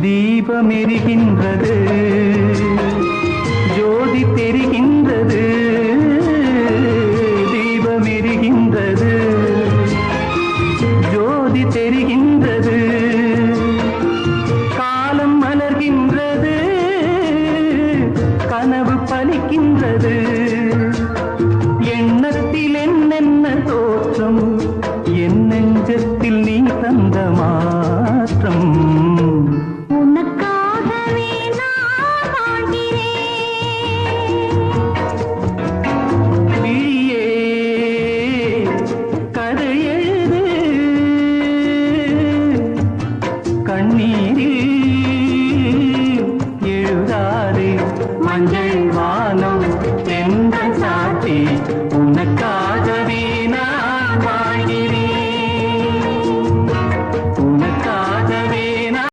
தீபமெரிகின்றது, ஜோதி தெரிகின்றது, தீபமெரிகின்றது, ஜோதி தெரிகின்றது, காலம் மலர்கின்றது, கனவு பலிக்கின்றது, எண்ணத்தில் என்னென்ன தோற்றம், என் நெஞ்சத்தில் நீ தந்த மாற்றம். கண்ணீரில்